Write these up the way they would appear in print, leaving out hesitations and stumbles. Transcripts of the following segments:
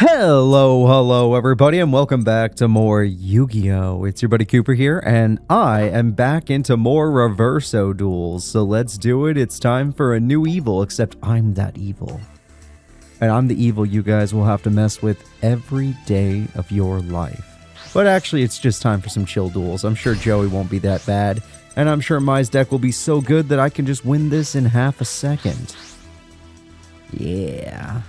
Hello everybody, and welcome back to more Yu-Gi-Oh! It's your buddy Cooper here, and I am back into more Reverso duels, so let's do it. It's time for a new evil, except I'm that evil. And I'm the evil you guys will have to mess with every day of your life. But actually, it's just time for some chill duels. I'm sure Joey won't be that bad, and I'm sure Mai's deck will be so good that I can just win this in half a second. Yeah.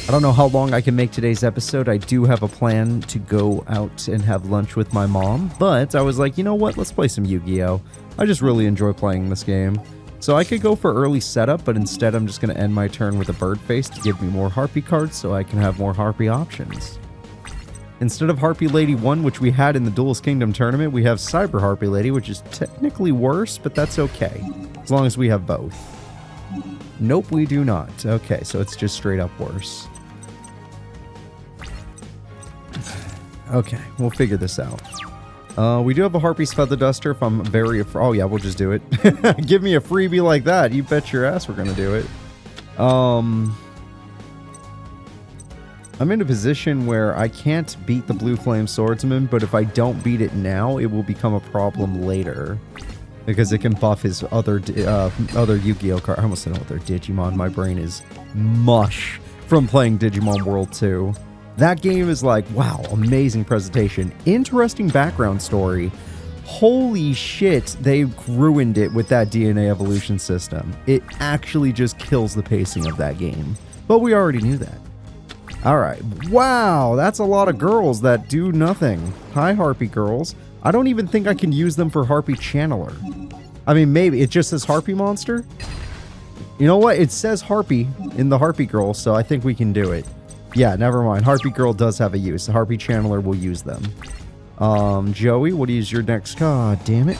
I don't know how long I can make today's episode. I do have a plan to go out and have lunch with my mom, but I was like, you know what? Let's play some Yu-Gi-Oh! I just really enjoy playing this game. So I could go for early setup, but instead I'm just going to end my turn with a bird face to give me more Harpy cards so I can have more Harpy options. Instead of Harpy Lady 1, which we had in the Duelist Kingdom tournament, we have Cyber Harpy Lady, which is technically worse, but that's okay, as long as we have both. Nope, we do not. Okay, so it's just straight up worse. Okay, we'll figure this out. We do have a Harpy's Feather Duster if I'm very... Oh yeah, we'll just do it. Give me a freebie like that. You bet your ass we're gonna do it. I'm in a position where I can't beat the Blue Flame Swordsman, but if I don't beat it now, it will become a problem later. Because it can buff his other Yu-Gi-Oh! Card. I almost said other Digimon. My brain is mush from playing Digimon World 2. That game is like, wow, amazing presentation. Interesting background story. Holy shit, they ruined it with that DNA evolution system. It actually just kills the pacing of that game. But we already knew that. Alright, wow, that's a lot of girls that do nothing. Hi, Harpy girls. I don't even think I can use them for Harpy Channeler. I mean, maybe. It just says Harpy Monster? You know what? It says Harpy in the Harpy Girl, so I think we can do it. Yeah, never mind. Harpy Girl does have a use. The Harpy Channeler will use them. Joey, what is your next? God damn it.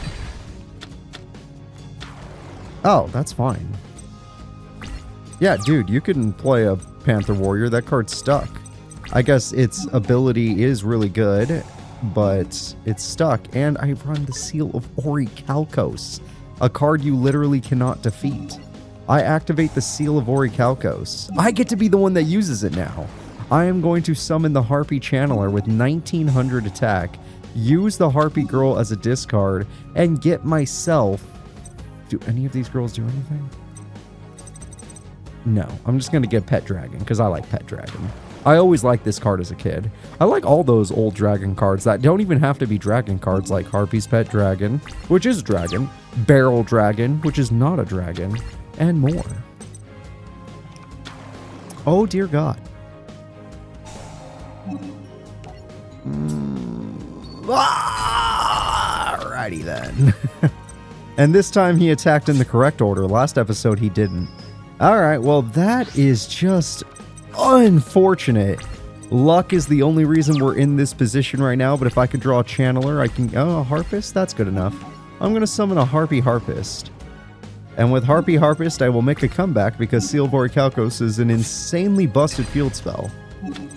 Oh, that's fine. Yeah, dude, you can play a Panther Warrior. That card's stuck. I guess its ability is really good, but it's stuck. And I run the Seal of Orichalcos, a card you literally cannot defeat. I activate the Seal of Orichalcos. I get to be the one that uses it now. I am going to summon the Harpy Channeler with 1900 attack, use the Harpy Girl as a discard, and get myself... Do any of these girls do anything? No, I'm just going to get Pet Dragon, because I like Pet Dragon. I always liked this card as a kid. I like all those old dragon cards that don't even have to be dragon cards, like Harpy's Pet Dragon, which is a dragon, Barrel Dragon, which is not a dragon, and more. Oh dear God. Alrighty then. And this time he attacked in the correct order. Last episode he didn't. Alright, well that is just unfortunate. Luck is the only reason we're in this position right now, but if I could draw a Channeler, I can... Oh, a Harpist? That's good enough. I'm going to summon a Harpy Harpist. And with Harpy Harpist, I will make a comeback because Seal of Orichalcos is an insanely busted field spell.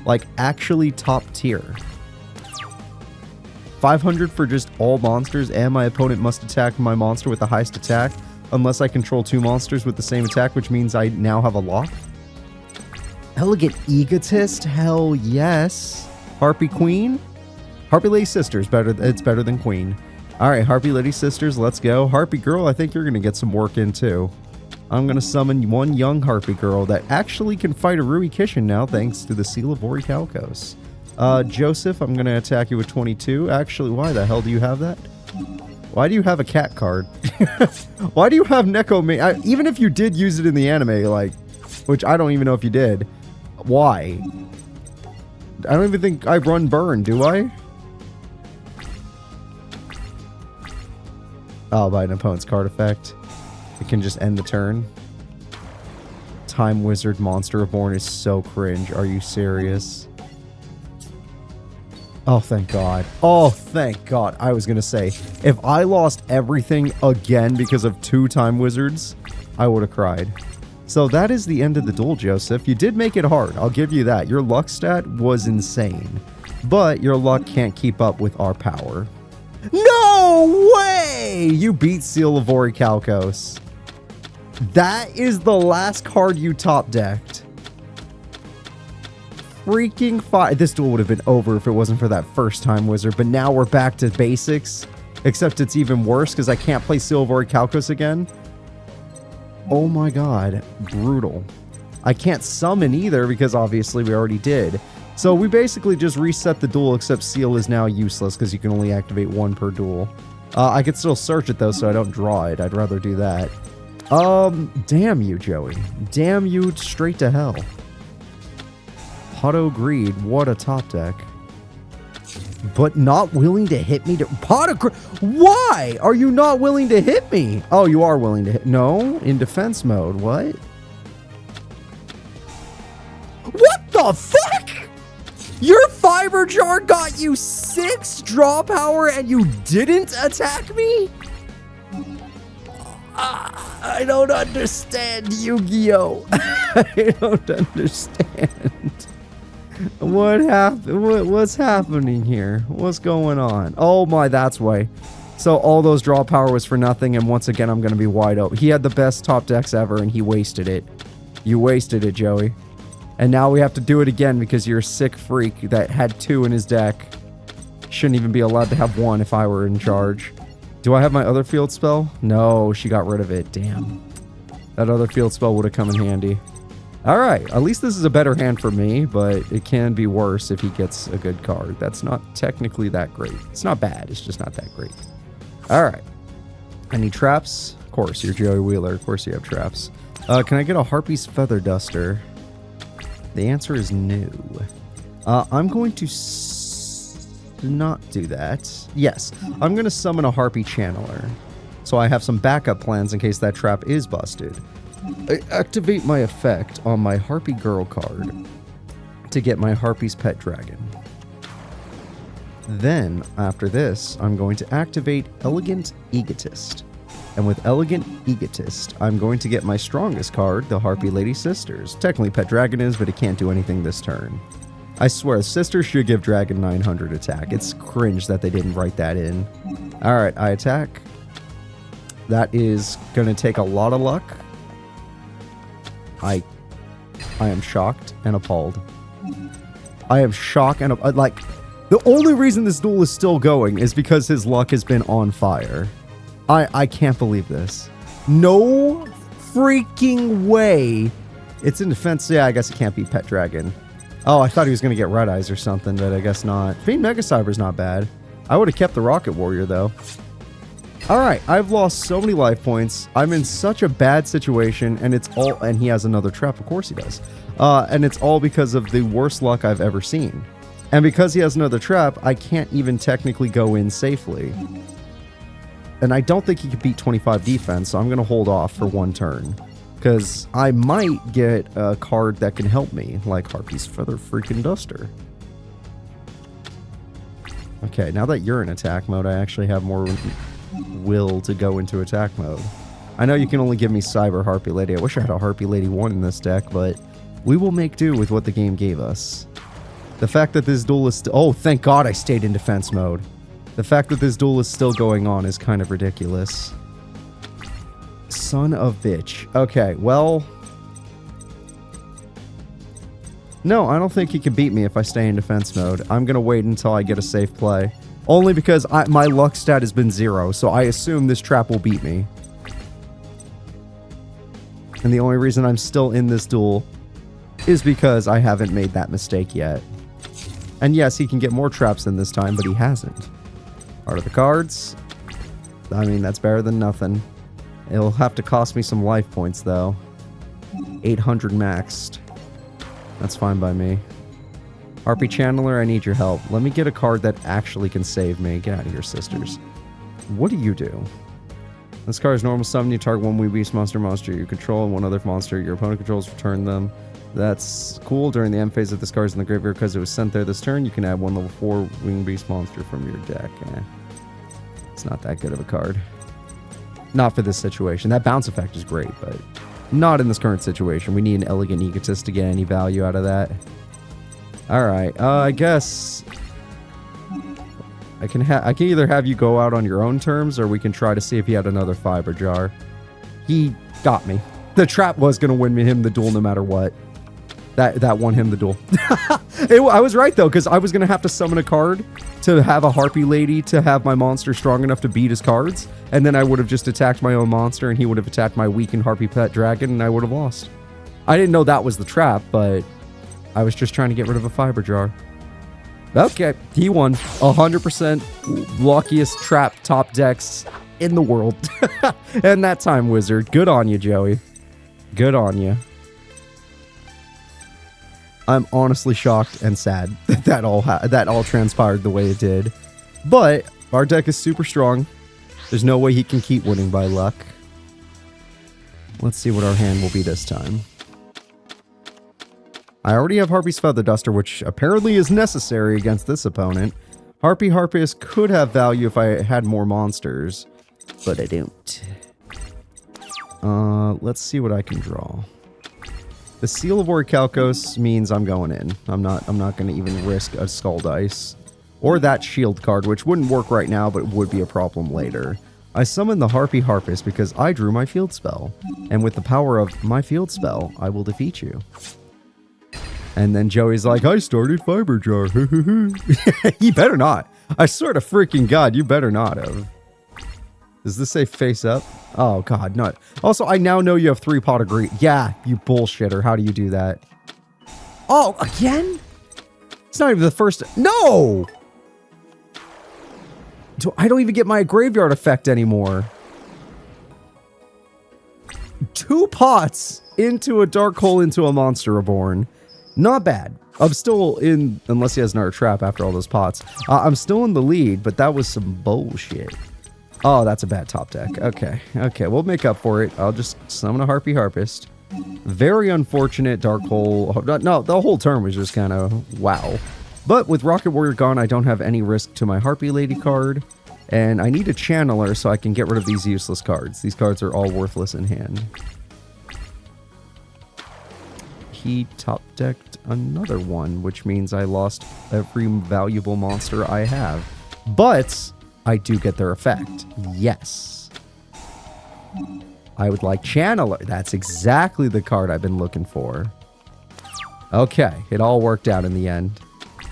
Like, actually top tier. 500 for just all monsters, and my opponent must attack my monster with the highest attack unless I control two monsters with the same attack, which means I now have a lock. Elegant Egotist? Hell yes. Harpy Queen? Harpy Lady Sisters, it's better than Queen. Alright, Harpy Lady Sisters, let's go. Harpy Girl, I think you're going to get some work in too. I'm going to summon one young Harpy Girl that actually can fight a Rui Kishin now thanks to the Seal of Orichalcos. Joseph, I'm going to attack you with 22. Actually, why the hell do you have that? Why do you have a cat card? Why do you have Neko? Even if you did use it in the anime, like, which I don't even know if you did. Why? I don't even think I run burn, do I? Oh, by an opponent's card effect. It can just end the turn. Time Wizard Monster Reborn is so cringe. Are you serious? Oh, thank God. Oh, thank God. I was going to say, if I lost everything again because of 2 Time Wizards, I would have cried. So that is the end of the duel, Joseph. You did make it hard. I'll give you that. Your luck stat was insane. But your luck can't keep up with our power. No way! You beat Seal of Orichalcos. That is the last card you top decked. freaking five. This duel would have been over if it wasn't for that first time wizard, but now we're back to basics, except it's even worse because I can't play Silver Orichalcos again. Oh my god, brutal. I can't summon either because obviously we already did. So we basically just reset the duel, except Seal is now useless because you can only activate one per duel. I could still search it though, so I don't draw it. I'd rather do that. Damn you, Joey. Damn you straight to hell. Potto Greed, what a top deck. But not willing to hit me to Potto Greed. Why are you not willing to hit me? Oh, you are willing to hit. No, in defense mode. What? What the fuck? Your fiber jar got you 6 draw power and you didn't attack me? I don't understand, Yu-Gi-Oh! I don't understand. What happened? What's happening here? What's going on? Oh my, that's why. So all those draw power was for nothing, and once again, I'm going to be wide open. He had the best top decks ever, and he wasted it. You wasted it, Joey. And now we have to do it again because you're a sick freak that had 2 in his deck. Shouldn't even be allowed to have 1 if I were in charge. Do I have my other field spell? No, she got rid of it. Damn. That other field spell would have come in handy. Alright, at least this is a better hand for me, but it can be worse if he gets a good card. That's not technically that great. It's not bad, it's just not that great. Alright. Any traps? Of course, you're Joey Wheeler. Of course you have traps. Can I get a Harpy's Feather Duster? The answer is no. I'm going to not do that. Yes, I'm going to summon a Harpy Channeler. So I have some backup plans in case that trap is busted. I activate my effect on my Harpy Girl card to get my Harpy's Pet Dragon. Then, after this, I'm going to activate Elegant Egotist. And with Elegant Egotist, I'm going to get my strongest card, the Harpy Lady Sisters. Technically Pet Dragon is, but it can't do anything this turn. I swear, Sisters should give Dragon 900 attack. It's cringe that they didn't write that in. Alright, I attack. That is going to take a lot of luck. I am shocked and appalled. I am shocked and like, the only reason this duel is still going is because his luck has been on fire. I can't believe this. No freaking way. It's in defense. Yeah, I guess it can't be Pet Dragon. Oh, I thought he was going to get Red Eyes or something, but I guess not. Fiend Mega Cyber's not bad. I would have kept the Rocket Warrior, though. Alright, I've lost so many life points. I'm in such a bad situation, and it's all... And he has another trap. Of course he does. And it's all because of the worst luck I've ever seen. And because he has another trap, I can't even technically go in safely. And I don't think he could beat 25 defense, so I'm going to hold off for 1 turn. Because I might get a card that can help me, like Harpy's Feather freaking Duster. Okay, now that you're in attack mode, I actually have more will to go into attack mode. I know you can only give me Cyber Harpy Lady. I wish I had a Harpy Lady 1 in this deck, but we will make do with what the game gave us. The fact that this duel is still... Oh, thank God I stayed in defense mode. The fact that this duel is still going on is kind of ridiculous. Son of bitch. Okay, well... No, I don't think he can beat me if I stay in defense mode. I'm going to wait until I get a safe play. Only because my luck stat has been 0, so I assume this trap will beat me. And the only reason I'm still in this duel is because I haven't made that mistake yet. And yes, he can get more traps than this time, but he hasn't. Art of the Cards. I mean, that's better than nothing. It'll have to cost me some life points, though. 800 maxed. That's fine by me. Harpy Channeler, I need your help. Let me get a card that actually can save me. Get out of here, sisters. What do you do? This card is normal summon. You target 1 winged beast monster you control and 1 other monster your opponent controls. Return them. That's cool. During the end phase of this card is in the graveyard because it was sent there this turn. You can add 1 level 4 winged beast monster from your deck. It's not that good of a card. Not for this situation. That bounce effect is great, but not in this current situation. We need an Elegant Egotist to get any value out of that. Alright, I guess I can either have you go out on your own terms, or we can try to see if he had another fiber jar. He got me. The trap was going to win him the duel no matter what. That won him the duel. I was right, though, because I was going to have to summon a card to have a Harpy Lady to have my monster strong enough to beat his cards. And then I would have just attacked my own monster, and he would have attacked my weakened Harpy Pet Dragon, and I would have lost. I didn't know that was the trap, but I was just trying to get rid of a Fiber Jar. Okay, he won. 100% luckiest trap top decks in the world. And that time, Wizard. Good on you, Joey. Good on you. I'm honestly shocked and sad that all transpired the way it did. But our deck is super strong. There's no way he can keep winning by luck. Let's see what our hand will be this time. I already have Harpy's Feather Duster, which apparently is necessary against this opponent. Harpy Harpist could have value if I had more monsters, but I don't. Let's see what I can draw. The Seal of Orichalcos means I'm going in. I'm not going to even risk a Skull Dice. Or that shield card, which wouldn't work right now, but would be a problem later. I summon the Harpy Harpist because I drew my field spell. And with the power of my field spell, I will defeat you. And then Joey's like, I started Fiber Jar. You better not. I swear to freaking God, you better not have. Does this say face up? Oh, God, not. Also, I now know you have 3 Pot of Greed. Yeah, you bullshitter. How do you do that? Oh, again? It's not even the first. No! I don't even get my graveyard effect anymore. 2 pots into a Dark Hole into a Monster Reborn. Not bad. I'm still in, unless he has another trap after all those pots. I'm still in the lead, but that was some bullshit. Oh, that's a bad top deck. Okay, we'll make up for it. I'll just summon a Harpy Harpist. Very unfortunate Dark Hole. No, the whole turn was just kind of wow. But with Rocket Warrior gone, I don't have any risk to my Harpy Lady card. And I need a Channeler so I can get rid of these useless cards. These cards are all worthless in hand. He top decked another one, which means I lost every valuable monster I have. But I do get their effect. Yes. I would like Channeler. That's exactly the card I've been looking for. Okay, it all worked out in the end.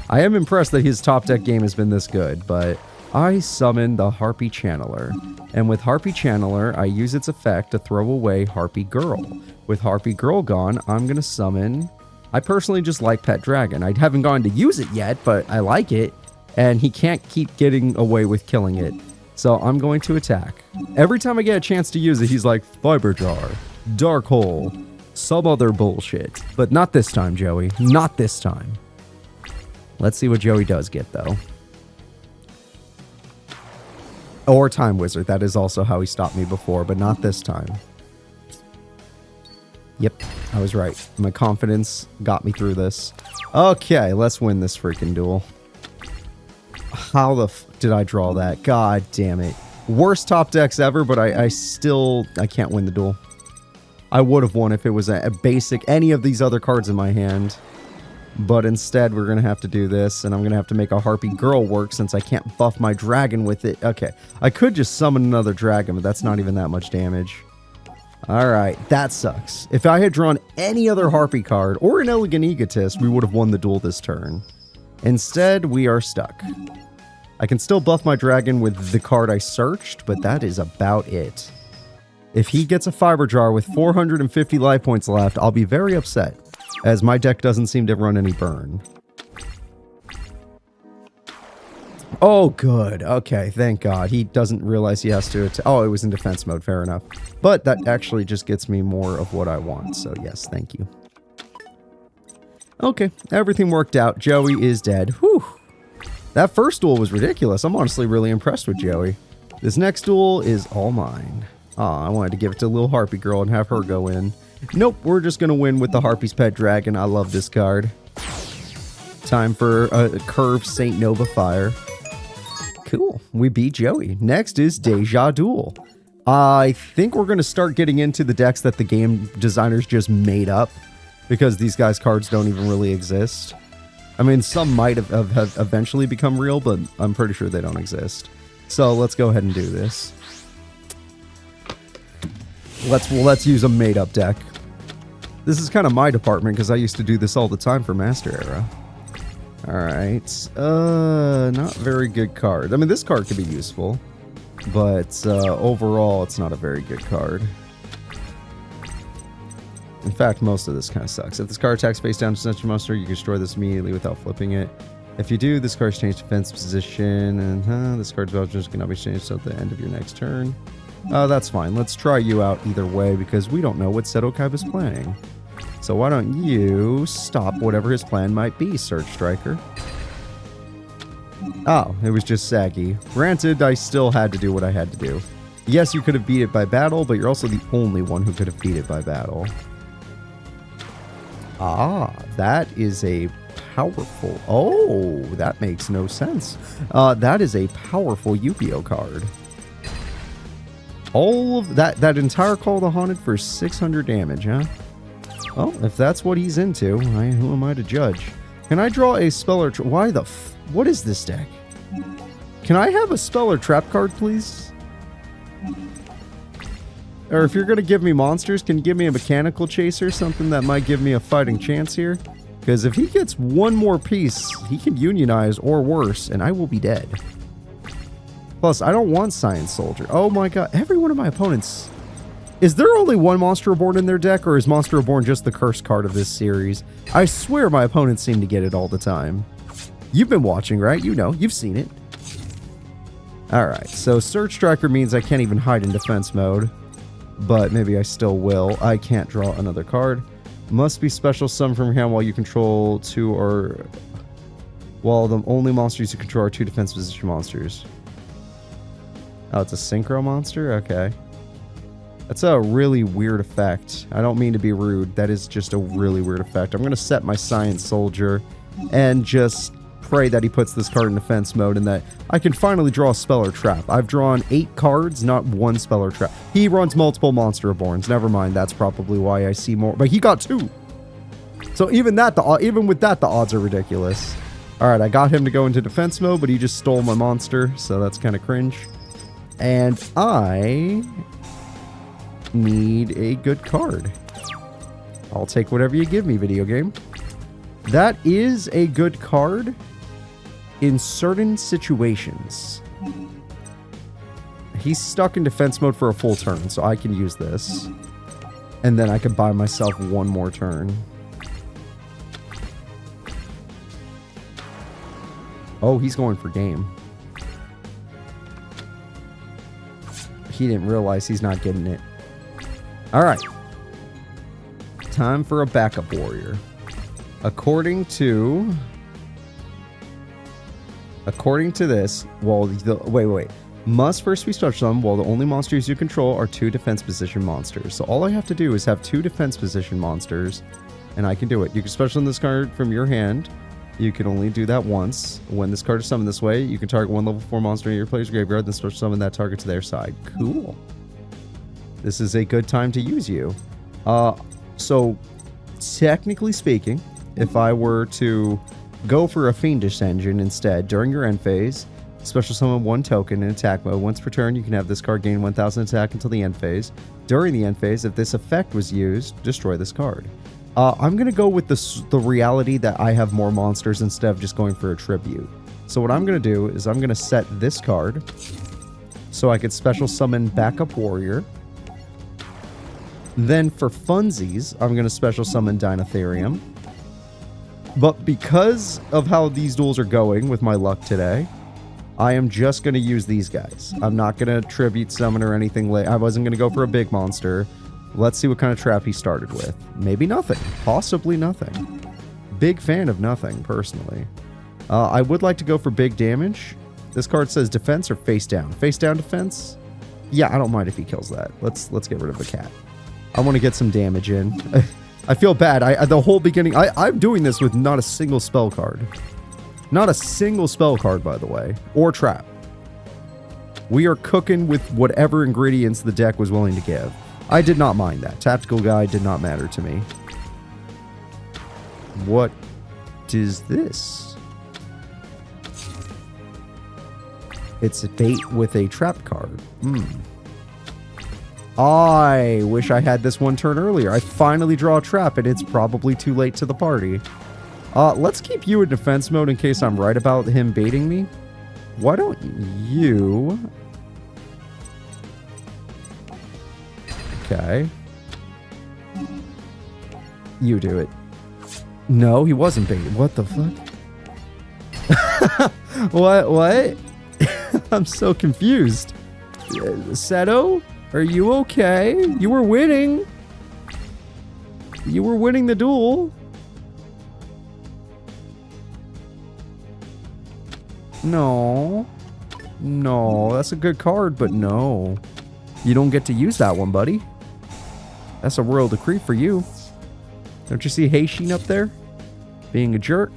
I am impressed that his top deck game has been this good, but I summon the Harpy Channeler. And with Harpy Channeler, I use its effect to throw away Harpy Girl. With Harpy Girl gone, I'm going to summon... I personally just like Pet Dragon. I haven't gone to use it yet, but I like it. And he can't keep getting away with killing it. So I'm going to attack. Every time I get a chance to use it, he's like, Fiber Jar, Dark Hole, some other bullshit. But not this time, Joey. Not this time. Let's see what Joey does get, though. Or Time Wizard. That is also how he stopped me before, but not this time. Yep, I was right. My confidence got me through this. Okay, let's win this freaking duel. How the f did I draw that? God damn it. Worst top decks ever, but I can't win the duel. I would have won if it was a basic, any of these other cards in my hand. But instead, we're going to have to do this, and I'm going to have to make a Harpy Girl work since I can't buff my dragon with it. Okay, I could just summon another dragon, but that's not even that much damage. Alright, that sucks. If I had drawn any other Harpy card, or an Elegant Egotist, we would have won the duel this turn. Instead, we are stuck. I can still buff my dragon with the card I searched, but that is about it. If he gets a Fiber Jar with 450 life points left, I'll be very upset, as my deck doesn't seem to run any burn. Oh, good. Okay, thank God. He doesn't realize he has to... Oh, it was in defense mode. Fair enough. But that actually just gets me more of what I want. So, yes, thank you. Okay, everything worked out. Joey is dead. Whew. That first duel was ridiculous. I'm honestly really impressed with Joey. This next duel is all mine. Aw, I wanted to give it to little Harpy Girl and have her go in. Nope, we're just going to win with the Harpy's Pet Dragon. I love this card. Time for a curved Saint Nova Fire. Cool. We beat Joey. Next is Deja Duel. I think we're going to start getting into the decks that the game designers just made up, because these guys' cards don't even really exist. I mean, some might have eventually become real, but I'm pretty sure they don't exist. So let's go ahead and do this. Let's use a made-up deck. This is kind of my department, because I used to do this all the time for Master Era. Alright. Not very good card. I mean, this card could be useful, but overall, it's not a very good card. In fact, most of this kind of sucks. If this card attacks face down to such a monster, you can destroy this immediately without flipping it. If you do, this card's changed defense position, and this card's vouchers cannot be changed until the end of your next turn. That's fine. Let's try you out either way, because we don't know what Seto Kaiba's planning. So why don't you stop whatever his plan might be, Surge Striker? Oh, it was just saggy. Granted, I still had to do what I had to do. Yes, you could have beat it by battle, but you're also the only one who could have beat it by battle. Ah, that is a powerful... Oh, that makes no sense. That is a powerful Yu-Gi-Oh card. All of that entire Call of the Haunted for 600 damage, huh? Well, if that's what he's into, who am I to judge? Can I draw a spell or... Why the what is this deck? Can I have a spell or trap card, please? Or if you're going to give me monsters, can you give me a mechanical chaser? Something that might give me a fighting chance here? Because if he gets one more piece, he can unionize or worse, and I will be dead. Plus, I don't want Science Soldier. Oh my god, every one of my opponents... Is there only one Monster Reborn in their deck, or is Monster Reborn just the curse card of this series? I swear my opponents seem to get it all the time. You've been watching, right? You know, you've seen it. Alright, so Surge Striker means I can't even hide in defense mode. But maybe I still will. I can't draw another card. Must be special summon from your hand while you control two or... While the only monsters you control are two defense position monsters. Oh, it's a Synchro monster? Okay. That's a really weird effect. I don't mean to be rude. That is just a really weird effect. I'm going to set my Science Soldier and just pray that he puts this card in defense mode and that I can finally draw a spell or trap. I've drawn 8 cards, not one spell or trap. He runs multiple Monster Reborns. Never mind. That's probably why I see more. But he got 2. So even with that, the odds are ridiculous. All right, I got him to go into defense mode, but he just stole my monster. So that's kind of cringe. And I... need a good card. I'll take whatever you give me, video game. That is a good card in certain situations. He's stuck in defense mode for a full turn, so I can use this. And then I can buy myself one more turn. Oh, he's going for game. He didn't realize he's not getting it. Alright. Time for a backup warrior. According to this, well, wait. Must first be special summoned while the only monsters you control are 2 defense position monsters. So all I have to do is have 2 defense position monsters, and I can do it. You can special summon this card from your hand. You can only do that once. When this card is summoned this way, you can target one level 4 monster in your player's graveyard, then special summon that target to their side. Cool. This is a good time to use you. So, technically speaking, if I were to go for a Fiendish Engine instead during your end phase, special summon 1 token in attack mode. Once per turn, you can have this card gain 1000 attack until the end phase. During the end phase, if this effect was used, destroy this card. I'm going to go with the reality that I have more monsters instead of just going for a tribute. So what I'm going to do is I'm going to set this card so I could special summon Backup Warrior. Then for funsies, I'm going to special summon Dinotherium. But because of how these duels are going with my luck today, I am just going to use these guys. I'm not going to tribute summon or anything late. I wasn't going to go for a big monster. Let's see what kind of trap he started with. Maybe nothing. Possibly nothing. Big fan of nothing, personally. I would like to go for big damage. This card says defense or face down. Face down defense? Yeah, I don't mind if he kills that. Let's get rid of the cat. I want to get some damage in. I feel bad. The whole beginning... I'm doing this with not a single spell card. Not a single spell card, by the way. Or trap. We are cooking with whatever ingredients the deck was willing to give. I did not mind that. Tactical guide did not matter to me. What is this? It's a bait with a trap card. I wish I had this one turn earlier. I finally draw a trap and it's probably too late to the party. Let's keep you in defense mode in case I'm right about him baiting me. Why don't you... Okay. You do it. No, he wasn't baited. What the fuck? What? I'm so confused. Seto, are you okay? You were winning. You were winning the duel. No. No, that's a good card, but no. You don't get to use that one, buddy. That's a royal decree for you. Don't you see Heishin up there? Being a jerk.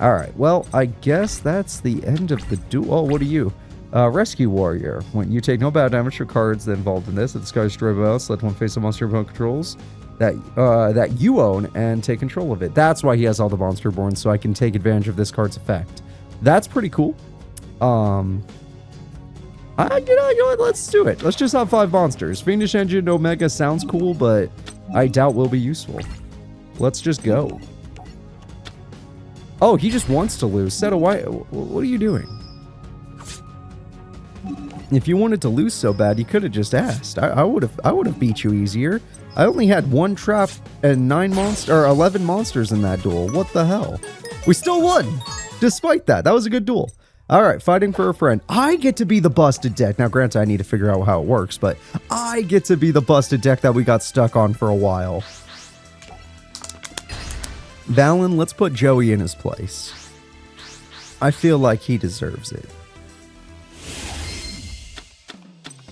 Alright, well, I guess that's the end of the duel. Oh, what are you? Rescue Warrior. When you take no bad damage for cards that involved in this, if this card is destroyed by us, let one face a monster opponent controls that you own and take control of it. That's why he has all the monster born, so I can take advantage of this card's effect. That's pretty cool. You know what, let's do it. Let's just have 5 monsters. Fiendish Engine Omega sounds cool, but I doubt will be useful. Let's just go. Oh, he just wants to lose. Seto, why? What are you doing? If you wanted to lose so bad, you could have just asked. I would have beat you easier. I only had 1 trap and 11 monsters in that duel. What the hell? We still won, despite that. That was a good duel. All right, fighting for a friend. I get to be the busted deck. Now, granted, I need to figure out how it works, but I get to be the busted deck that we got stuck on for a while. Valen, let's put Joey in his place. I feel like he deserves it.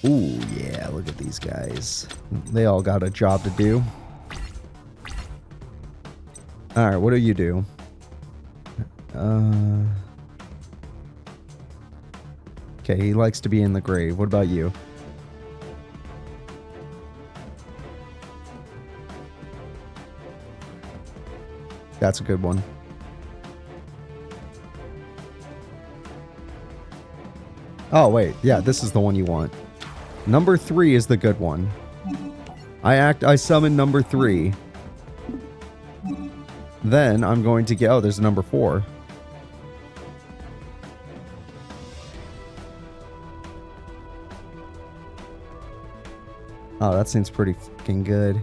Ooh, yeah, look at these guys. They all got a job to do. Alright, what do you do? Okay, he likes to be in the grave. What about you? That's a good one. Oh, wait. Yeah, this is the one you want. Number 3 is the good one. I summon number 3. Then I'm going to get... Oh, there's a number 4. Oh, that seems pretty fucking good.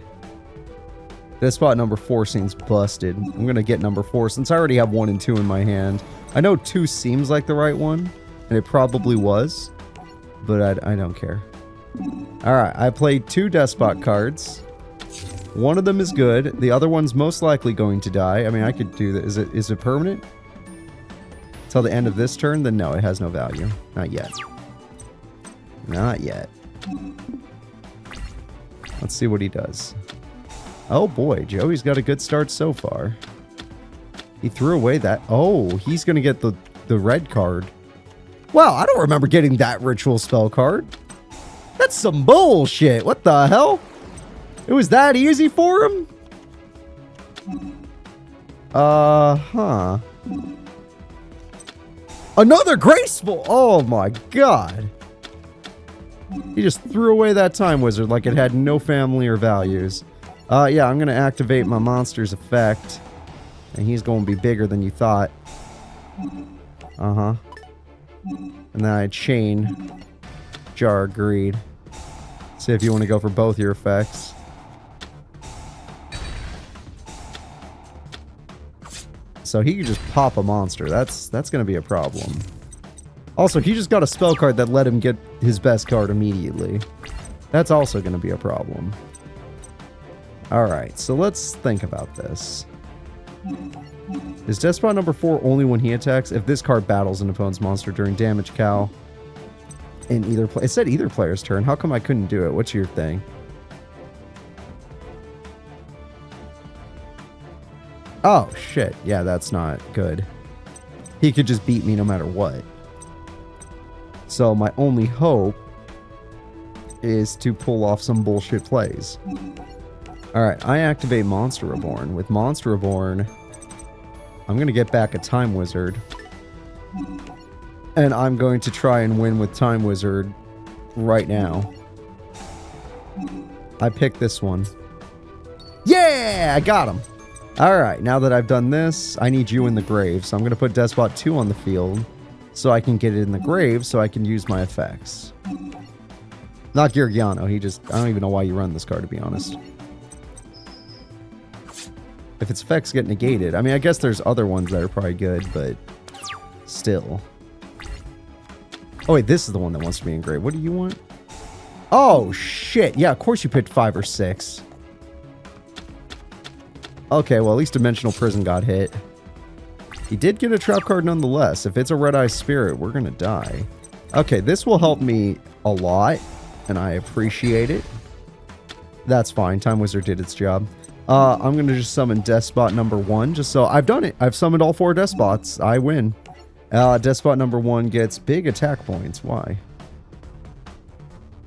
This spot number 4 seems busted. I'm going to get number 4 since I already have 1 and 2 in my hand. I know 2 seems like the right one, and it probably was, but I don't care. Alright, I played 2 Despot cards. One of them is good. The other one's most likely going to die. I mean, I could do that. Is it permanent? Till the end of this turn? Then no, it has no value. Not yet. Not yet. Let's see what he does. Oh boy, Joey's got a good start so far. He threw away that... Oh, he's going to get the red card. Wow, I don't remember getting that ritual spell card. That's some bullshit. What the hell? It was that easy for him? Huh. Another graceful! Oh my god. He just threw away that time wizard like it had no family or values. Yeah, I'm going to activate my monster's effect. And he's going to be bigger than you thought. Uh-huh. And then I chain Jar of Greed. See if you want to go for both your effects. So he can just pop a monster. That's going to be a problem. Also, he just got a spell card that let him get his best card immediately. That's also going to be a problem. Alright, so let's think about this. Is Despot number 4 only when he attacks? If this card battles an opponent's monster during damage cow in either play. It said either player's turn. How come I couldn't do it? What's your thing? Oh, shit. Yeah, that's not good. He could just beat me no matter what. So my only hope is to pull off some bullshit plays. Alright, I activate Monster Reborn. With Monster Reborn, I'm going to get back a Time Wizard. And I'm going to try and win with Time Wizard right now. I picked this one. Yeah! I got him! Alright, now that I've done this, I need you in the grave. So I'm going to put Despot 2 on the field so I can get it in the grave so I can use my effects. Not Georgiano. He just... I don't even know why you run this card, to be honest. If its effects get negated. I mean, I guess there's other ones that are probably good, but... Still. Oh, wait. This is the one that wants to be engraved. What do you want? Oh, shit. Yeah, of course you picked 5 or 6. Okay, well, at least Dimensional Prison got hit. He did get a trap card nonetheless. If it's a Red Eye Spirit, we're going to die. Okay, this will help me a lot, and I appreciate it. That's fine. Time Wizard did its job. I'm going to just summon Despot number 1, just so... I've done it. I've summoned all 4 Despots. I win. Despot number 1 gets big attack points. Why?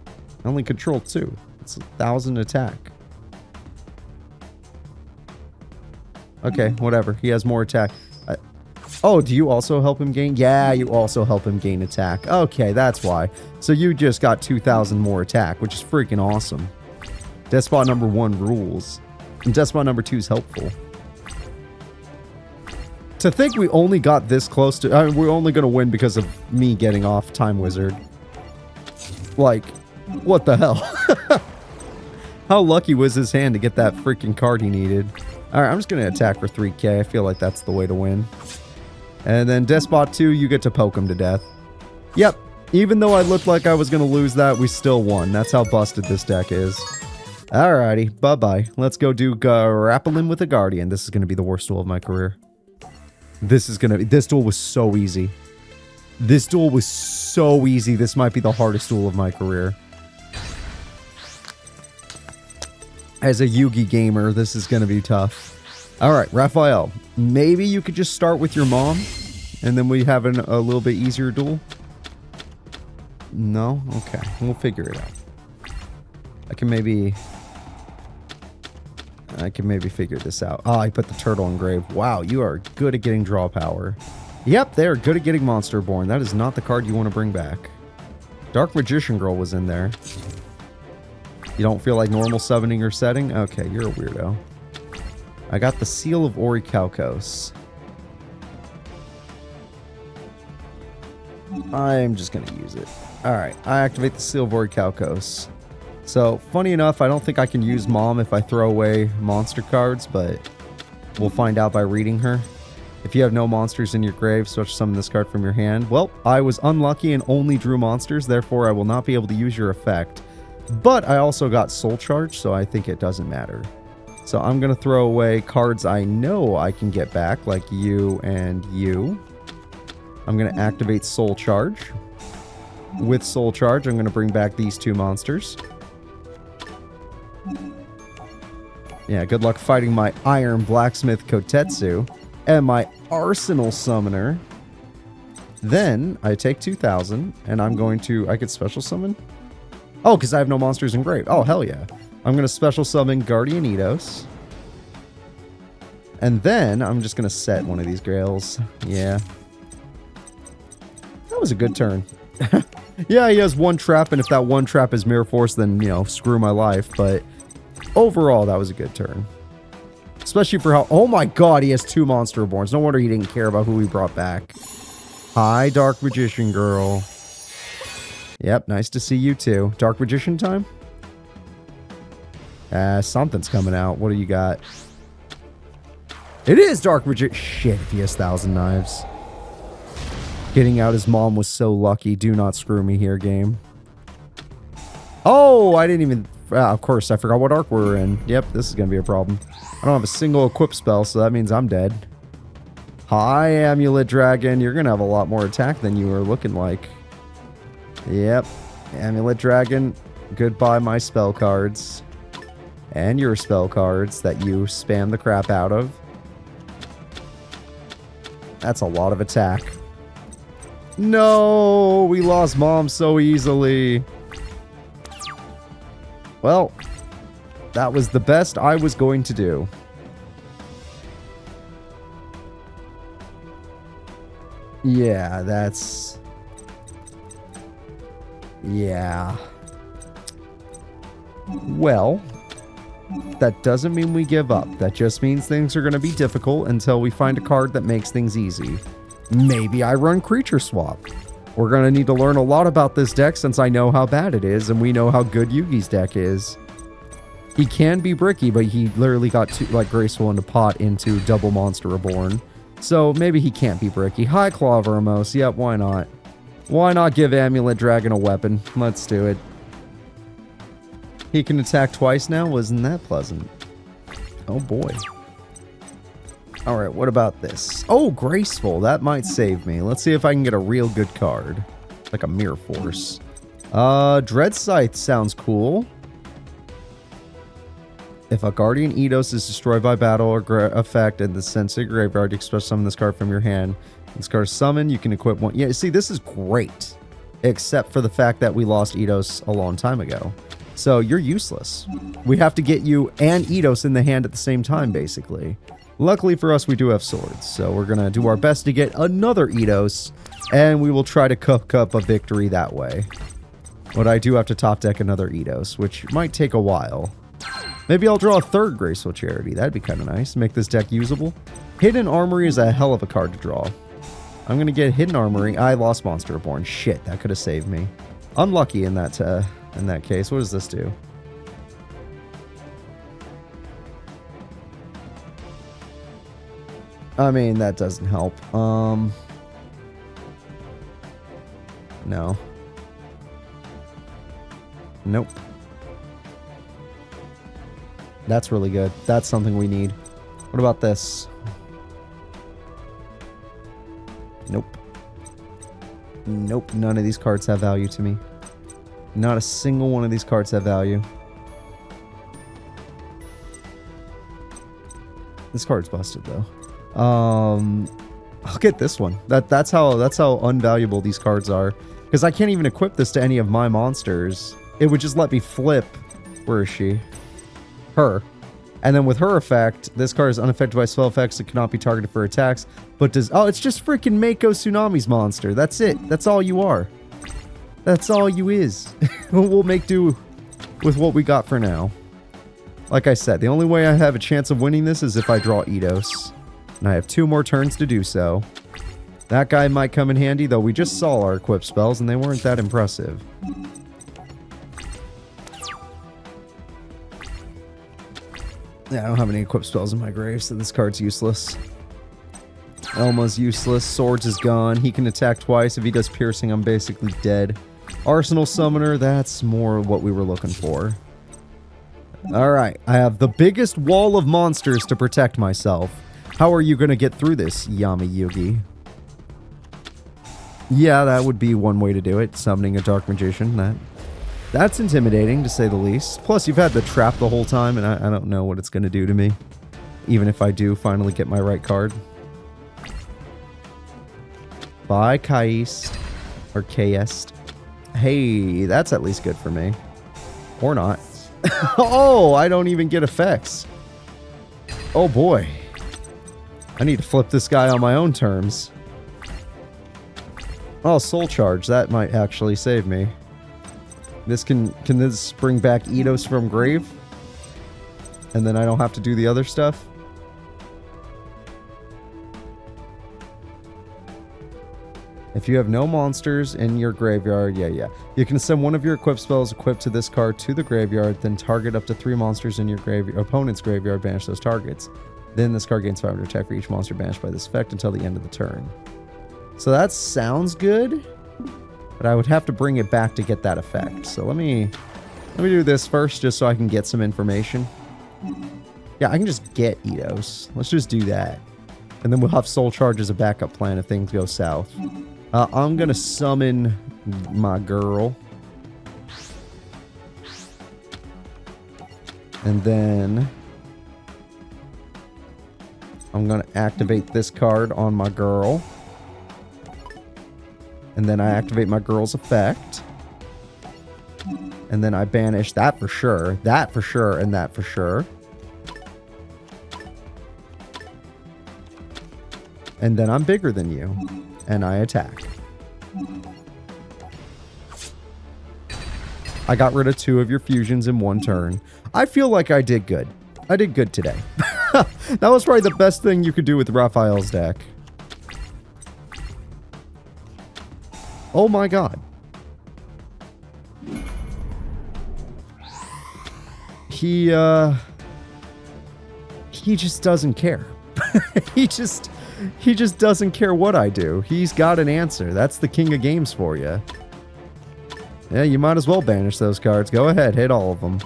I only control 2. It's 1,000 attack. Okay, whatever. He has more attack. Oh, do you also help him gain? Yeah, you also help him gain attack. Okay, that's why. So you just got 2,000 more attack, which is freaking awesome. Despot number 1 rules. And Despot number 2 is helpful. To think we only got this close to... we're only going to win because of me getting off Time Wizard. Like, what the hell? How lucky was his hand to get that freaking card he needed? Alright, I'm just going to attack for 3k. I feel like that's the way to win. And then Despot 2, you get to poke him to death. Yep. Even though I looked like I was going to lose that, we still won. That's how busted this deck is. Alrighty. Bye-bye. Let's go do grappling with a Guardian. This is going to be the worst duel of my career. This duel was so easy. This duel was so easy. This might be the hardest duel of my career. As a Yugi gamer, this is going to be tough. Alright, Raphael. Maybe you could just start with your mom, and then we have a little bit easier duel? No? Okay, we'll figure it out. I can maybe figure this out. Oh, I put the turtle engraved. Wow, you are good at getting draw power. Yep, they are good at getting Monster Born. That is not the card you want to bring back. Dark Magician Girl was in there. You don't feel like normal summoning or setting? Okay, you're a weirdo. I got the Seal of Orichalcos. I'm just going to use it. Alright, I activate the Seal of Orichalcos. So, funny enough, I don't think I can use Mom if I throw away monster cards, but we'll find out by reading her. If you have no monsters in your grave, switch summon this card from your hand. Well, I was unlucky and only drew monsters, therefore I will not be able to use your effect. But I also got Soul Charge, so I think it doesn't matter. So I'm going to throw away cards I know I can get back, like you and you. I'm going to activate Soul Charge. With Soul Charge, I'm going to bring back these 2 monsters. Yeah, good luck fighting my Iron Blacksmith Kotetsu and my Arsenal Summoner. Then I take 2,000 and I'm going to... I could special summon? Oh, because I have no monsters engraved. Oh, hell yeah. I'm going to special summon Guardian Eidos. And then I'm just going to set one of these grails. Yeah. That was a good turn. Yeah, he has 1 trap, and if that 1 trap is Mirror Force, then, you know, screw my life. But overall, that was a good turn. Especially for how... Oh my god, he has 2 Monster Borns. No wonder he didn't care about who he brought back. Hi, Dark Magician Girl. Yep, nice to see you too. Dark Magician time? Something's coming out. What do you got? It is Dark Magician. Shit, he has 1,000 Knives. Getting out his mom was so lucky. Do not screw me here, game. Oh, I didn't even... of course, I forgot what arc we're in. Yep, this is going to be a problem. I don't have a single equip spell, so that means I'm dead. Hi, Amulet Dragon. You're going to have a lot more attack than you were looking like. Yep. Amulet Dragon. Goodbye, my spell cards. And your spell cards that you spam the crap out of. That's a lot of attack. No! We lost Mom so easily. Well, that was the best I was going to do. Yeah, that's... Yeah. Well, That doesn't mean we give up. That just means things are going to be difficult until we find a card that makes things easy. Maybe I run Creature Swap. We're going to need to learn a lot about this deck since I know how bad it is and we know how good Yugi's deck is. He can be bricky, but he literally got too, like, graceful into pot into Double Monster Reborn. So maybe he can't be bricky. High Claw Vermos. Yep, why not? Why not give Amulet Dragon a weapon? Let's do it. He can attack twice now? Wasn't that pleasant? Oh boy. Alright, what about this? Oh, Graceful. That might save me. Let's see if I can get a real good card. Like a Mirror Force. Dread Scythe sounds cool. If a Guardian Eidos is destroyed by battle or effect and the Sensei Graveyard, you express summon this card from your hand. This card is summoned, you can equip one. Yeah, see, this is great. Except for the fact that we lost Eidos a long time ago. So you're useless. We have to get you and Eidos in the hand at the same time, basically. Luckily for us, we do have swords. So we're going to do our best to get another Eidos. And we will try to cook up a victory that way. But I do have to top deck another Eidos, which might take a while. Maybe I'll draw a third Graceful Charity. That'd be kind of nice. Make this deck usable. Hidden Armory is a hell of a card to draw. I'm going to get Hidden Armory. I lost Monster Reborn. Shit, that could have saved me. Unlucky in that case. What does this do? I mean, that doesn't help. No. Nope. That's really good. That's something we need. What about this? Nope. Nope. None of these cards have value to me. Not a single one of these cards have value. This card's busted though. I'll get this one. That's how unvaluable these cards are. Because I can't even equip this to any of my monsters. It would just let me flip. Where is she? Her. And then with her effect, this card is unaffected by spell effects. It cannot be targeted for attacks. But does... Oh, it's just freaking Mako Tsunami's monster. That's it. That's all you are. That's all you is. We'll make do with what we got for now. Like I said, the only way I have a chance of winning this is if I draw Eidos. And I have 2 more turns to do so. That guy might come in handy, though we just saw our equip spells and they weren't that impressive. Yeah, I don't have any equip spells in my grave, so this card's useless. Elma's useless. Swords is gone. He can attack twice. If he does piercing, I'm basically dead. Arsenal Summoner, that's more what we were looking for. Alright, I have the biggest wall of monsters to protect myself. How are you going to get through this, Yami Yugi? Yeah, that would be one way to do it. Summoning a Dark Magician. That's intimidating, to say the least. Plus, you've had the trap the whole time, and I don't know what it's going to do to me. Even if I do finally get my right card. Bye, Kaist. Or Kaist. Hey, that's at least good for me. Or not. Oh, I don't even get effects. Oh, boy. I need to flip this guy on my own terms. Oh, Soul Charge. That might actually save me. This can this bring back Eidos from grave? And then I don't have to do the other stuff? If you have no monsters in your graveyard, yeah. You can send one of your equipped spells equipped to this card to the graveyard, then target up to 3 monsters in your opponent's graveyard, banish those targets. Then this card gains 500 attack for each monster banished by this effect until the end of the turn. So that sounds good, but I would have to bring it back to get that effect. So let me do this first just so I can get some information. Yeah, I can just get Eidos. Let's just do that. And then we'll have Soul Charge as a backup plan if things go south. I'm going to summon my girl. And then I'm going to activate this card on my girl. And then I activate my girl's effect. And then I banish that for sure, that for sure, and that for sure. And then I'm bigger than you. And I attack. I got rid of 2 of your fusions in 1 turn. I feel like I did good. I did good today. That was probably the best thing you could do with Raphael's deck. Oh my god. He just doesn't care. he just doesn't care what I do. He's got an answer. That's the king of games for you. Yeah, you might as well banish those cards. Go ahead, hit all of them.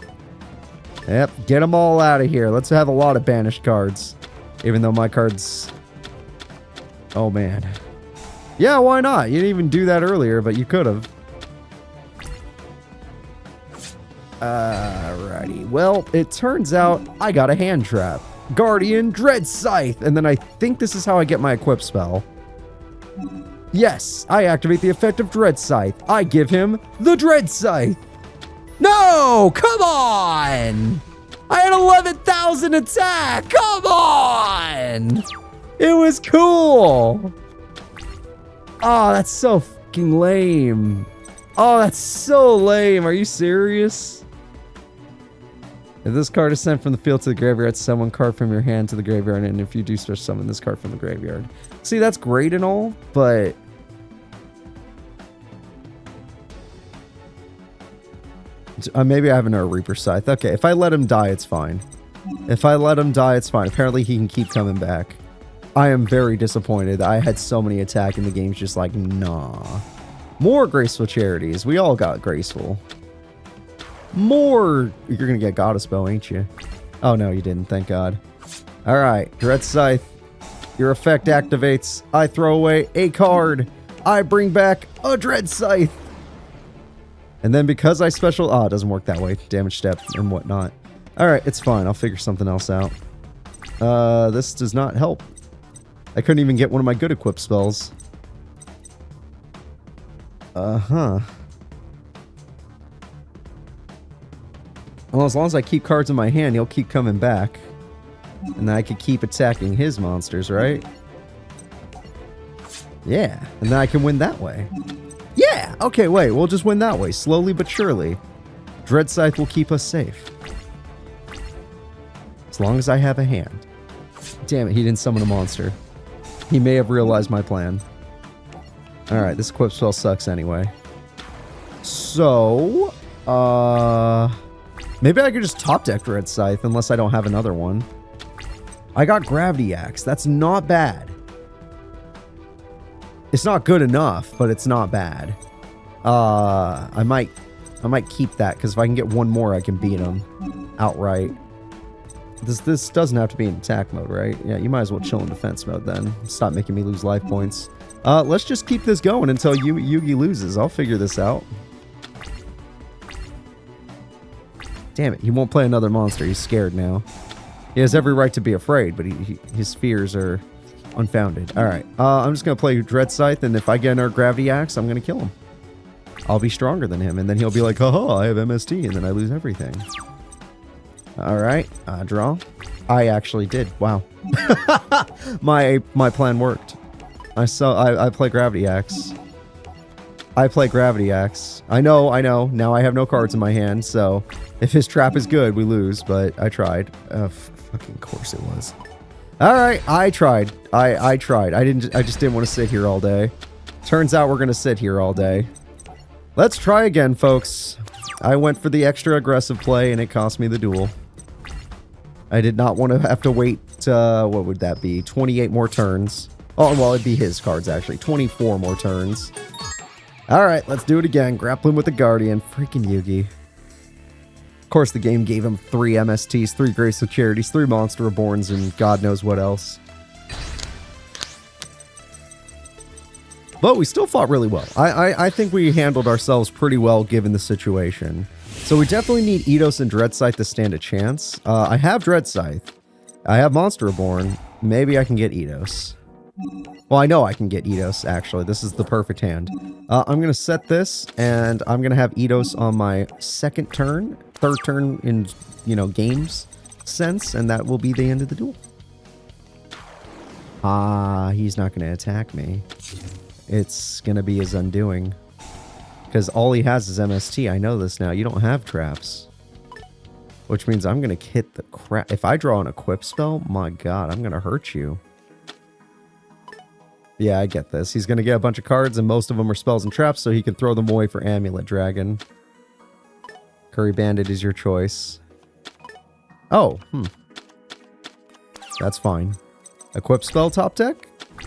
Yep, get them all out of here. Let's have a lot of banished cards. Even though my cards... Oh, man. Yeah, why not? You didn't even do that earlier, but you could have. Alrighty. Well, it turns out I got a hand trap. Guardian Dread Scythe. And then I think this is how I get my equip spell. Yes, I activate the effect of Dread Scythe. I give him the Dread Scythe. No! Come on! I had 11,000 attack! Come on! It was cool! Oh, that's so fucking lame. Oh, that's so lame. Are you serious? If this card is sent from the field to the graveyard, summon one card from your hand to the graveyard, and if you do special summon this card from the graveyard. See, that's great and all, but... maybe I have another Reaper Scythe. Okay, if I let him die, it's fine. If I let him die, it's fine. Apparently, he can keep coming back. I am very disappointed. I had so many attack in the game's just like, nah. More Graceful Charities. We all got Graceful. More... You're gonna get Goddess Bow, ain't you? Oh, no, you didn't. Thank God. Alright, Dread Scythe. Your effect activates. I throw away a card. I bring back a Dread Scythe. And then because I special... Ah, it doesn't work that way. Damage step and whatnot. Alright, it's fine. I'll figure something else out. This does not help. I couldn't even get one of my good equip spells. Uh-huh. Well, as long as I keep cards in my hand, he'll keep coming back. And then I could keep attacking his monsters, right? Yeah. And then I can win that way. Yeah! Okay, wait. We'll just win that way. Slowly but surely. Dread Scythe will keep us safe. As long as I have a hand. Damn it, he didn't summon a monster. He may have realized my plan. Alright, this equip spell sucks anyway. So... maybe I could just top deck Dread Scythe unless I don't have another one. I got Gravity Axe. That's not bad. It's not good enough, but it's not bad. I might keep that, because if I can get one more, I can beat him outright. This doesn't have to be in attack mode, right? Yeah, you might as well chill in defense mode then. Stop making me lose life points. Let's just keep this going until Yugi loses. I'll figure this out. Damn it, he won't play another monster. He's scared now. He has every right to be afraid, but his fears are unfounded. Alright, I'm just going to play Dread Scythe, and if I get another Gravity Axe, I'm going to kill him. I'll be stronger than him, and then he'll be like, haha, I have MST, and then I lose everything. Alright, draw. I actually did. Wow. My plan worked. I play Gravity Axe. I play Gravity Axe. I know. Now I have no cards in my hand, so if his trap is good, we lose, but I tried. Fucking course it was. Alright, I tried. I tried. I just didn't want to sit here all day. Turns out we're gonna sit here all day. Let's try again, folks. I went for the extra aggressive play, and it cost me the duel. I did not want to have to wait, what would that be? 28 more turns. Oh, well, it'd be his cards, actually. 24 more turns. Alright, let's do it again. Grappling with the Guardian. Freaking Yugi. Of course, the game gave him 3 MSTs, 3 Graceful Charities, 3 Monster Reborns, and God knows what else. But we still fought really well. I think we handled ourselves pretty well given the situation. So we definitely need Eidos and Dread Scythe to stand a chance. I have Dread Scythe. I have Monster Reborn. Maybe I can get Eidos. Well, I know I can get Eidos, actually. This is the perfect hand. I'm going to set this, and I'm going to have Eidos on my second turn, third turn in, games sense, and that will be the end of the duel. He's not going to attack me. It's going to be his undoing. Because all he has is MST. I know this now. You don't have traps. Which means I'm going to hit the crap. If I draw an equip spell, my god, I'm going to hurt you. Yeah, I get this. He's going to get a bunch of cards, and most of them are spells and traps, so he can throw them away for Amulet Dragon. Curry Bandit is your choice. Oh, That's fine. Equip spell top deck?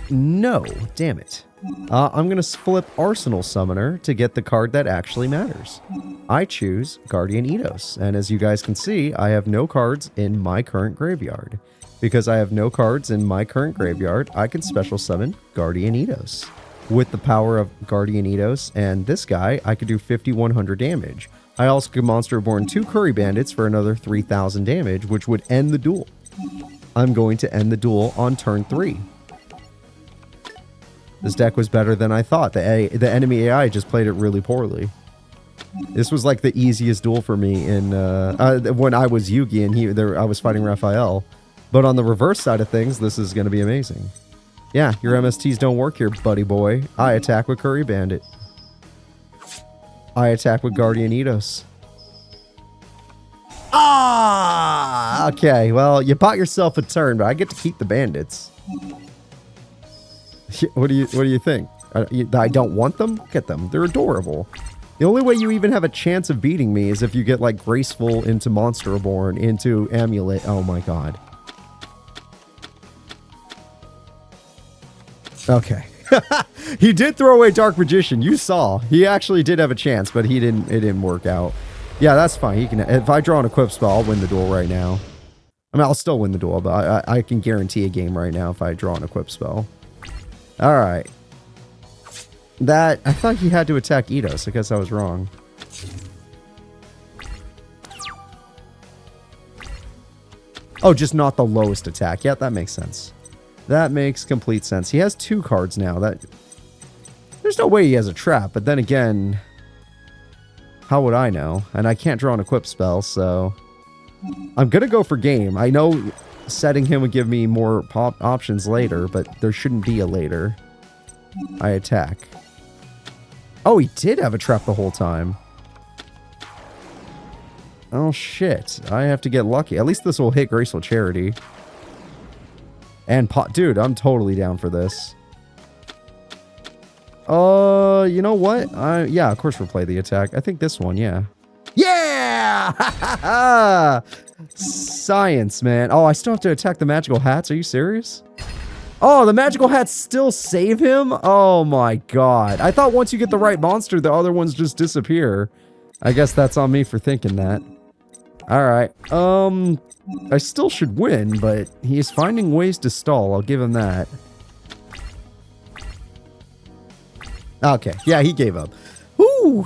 No, damn it. I'm going to flip Arsenal Summoner to get the card that actually matters. I choose Guardian Eidos, and as you guys can see, I have no cards in my current graveyard. Because I have no cards in my current graveyard, I can special summon Guardian Eidos. With the power of Guardian Eidos and this guy, I could do 5,100 damage. I also could Monster Reborn 2 Curry Bandits for another 3,000 damage, which would end the duel. I'm going to end the duel on turn 3. This deck was better than I thought. The enemy AI just played it really poorly. This was like the easiest duel for me in when I was Yugi and I was fighting Raphael. But on the reverse side of things, this is going to be amazing. Yeah, your MSTs don't work here, buddy boy. I attack with Curry Bandit. I attack with Guardian Eidos. Ah! Okay, well, you bought yourself a turn, but I get to keep the bandits. What do you think? I don't want them? Get them. They're adorable. The only way you even have a chance of beating me is if you get, like, Graceful into Monster Reborn, into Amulet. Oh my god. Okay. He did throw away Dark Magician. You saw. He actually did have a chance, but it didn't work out. Yeah, that's fine. He can. If I draw an equip spell, I'll win the duel right now. I mean, I'll still win the duel, but I can guarantee a game right now if I draw an equip spell. All right. I thought he had to attack Eidos. I guess I was wrong. Oh, just not the lowest attack. Yeah, that makes sense. That makes complete sense. He has 2 cards now. There's no way he has a trap, but then again, how would I know? And I can't draw an equip spell, so I'm gonna go for game. I know setting him would give me more options later, but there shouldn't be a later. I attack. Oh, he did have a trap the whole time. Oh shit, I have to get lucky. At least this will hit Graceful Charity. And dude, I'm totally down for this. You know what? Yeah, of course we'll play the attack. I think this one, yeah. Yeah! Science, man. Oh, I still have to attack the magical hats. Are you serious? Oh, the magical hats still save him? Oh my god. I thought once you get the right monster, the other ones just disappear. I guess that's on me for thinking that. Alright. I still should win, but he is finding ways to stall. I'll give him that. Okay. Yeah, he gave up. Whew!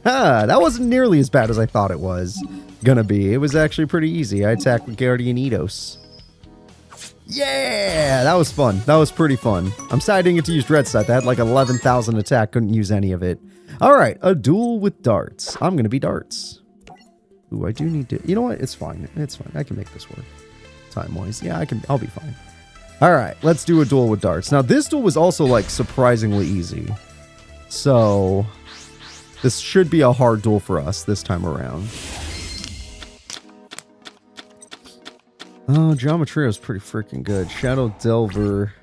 That wasn't nearly as bad as I thought it was gonna be. It was actually pretty easy. I attacked with Guardian Eidos. Yeah! That was fun. That was pretty fun. I'm sad I didn't get to use Dread Sight. That had like 11,000 attack. Couldn't use any of it. Alright, a duel with darts. I'm gonna be darts. Ooh, I do need to... You know what? It's fine. It's fine. I can make this work. Time-wise. Yeah, I'll be fine. Alright, let's do a duel with darts. Now, this duel was also, like, surprisingly easy. So, this should be a hard duel for us this time around. Oh, Geometry is pretty freaking good. Shadow Delver.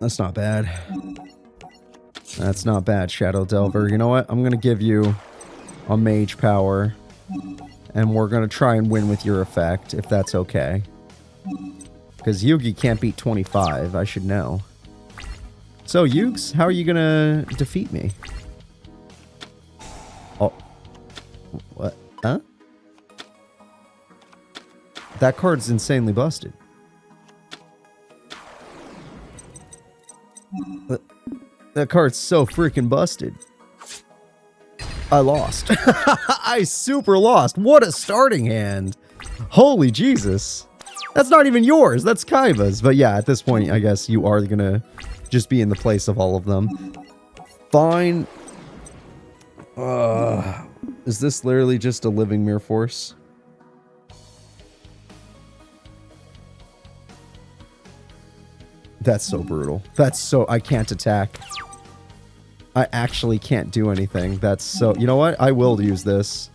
That's not bad. That's not bad, Shadow Delver. You know what? I'm going to give you a Mage Power. And we're going to try and win with your effect, if that's okay. Because Yugi can't beat 25. I should know. So, Yugs, how are you going to defeat me? Oh. What? Huh? That card's insanely busted. That card's so freaking busted. I lost. I super lost. What a starting hand. Holy Jesus. That's not even yours. That's Kaiba's. But yeah, at this point, I guess you are going to just be in the place of all of them. Fine. Is this literally just a living Mirror Force? That's so brutal. That's so... I can't attack. I actually can't do anything. That's so... You know what? I will use this.